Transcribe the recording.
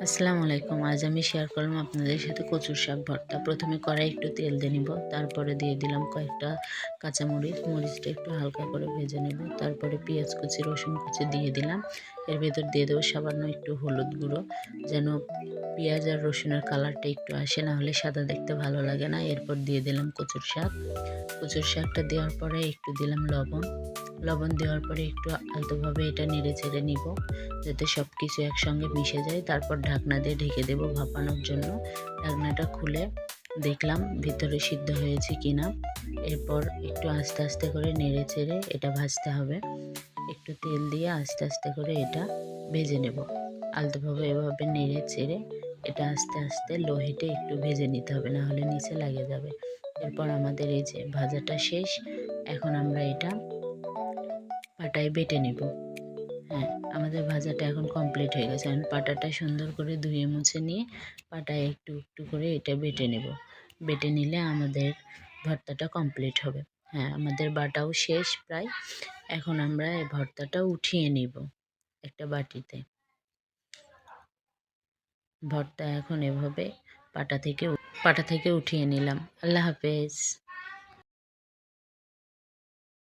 আসসালামু আলাইকুম। আজ আমি শেয়ার করলাম আপনাদের সাথে কচুর শাক ভর্তা। প্রথমে কড়াই একটু তেল দিয়ে নিব, তারপরে দিয়ে দিলাম কয়েকটা কাঁচামরিচ। মরিচটা একটু হালকা করে ভেজে নেব, তারপরে পেঁয়াজ কুচি, রসুন কুচি দিয়ে দিলাম। এর ভেতর দিয়ে দেবো সামান্য একটু হলুদ গুঁড়ো, যেন পেঁয়াজ আর রসুনের কালারটা একটু আসে, না হলে সাদা দেখতে ভালো লাগে না। এরপর দিয়ে দিলাম কচুর শাক। কচুর শাকটা দেওয়ার পরে একটু দিলাম লবণ। লবণ দেওয়ার পরে একটু আলতোভাবে এটা নেড়ে চেড়ে নিব, যাতে সব কিছু একসঙ্গে মিশে যায়। তারপর ঢাকনা দিয়ে ঢেকে দেবো ভাপানোর জন্য। ঢাকনাটা খুলে দেখলাম ভিতরে সিদ্ধ হয়েছে কিনা। এরপর একটু আস্তে আস্তে করে নেড়ে চেড়ে এটা ভাজতে হবে। একটু তেল দিয়ে আস্তে আস্তে করে এটা ভেজে নেব। আলতোভাবে এভাবে নেড়ে চেড়ে এটা আস্তে আস্তে লো হিটে একটু ভেজে নিতে হবে, না হলে নিচে লাগে যাবে। এরপর আমাদের এই যে ভাজাটা শেষ। এখন আমরা এটা পাটায় বেটে নেব। হ্যাঁ, আমাদের ভাজাটা এখন কমপ্লিট হয়ে গেছে। আমি পাটাটা সুন্দর করে ধুয়ে মুছে নিয়ে পাটায় একটু একটু করে এটা বেটে নেব। বেটে নিলে আমাদের ভর্তাটা কমপ্লিট হবে। হ্যাঁ, আমাদের বাটাও শেষ প্রায়। এখন আমরা এই ভর্তাটা উঠিয়ে নিব একটা বাটিতে। ভর্তা এখন এভাবে পাটা থেকে উঠিয়ে নিলাম। আল্লাহ হাফেজ।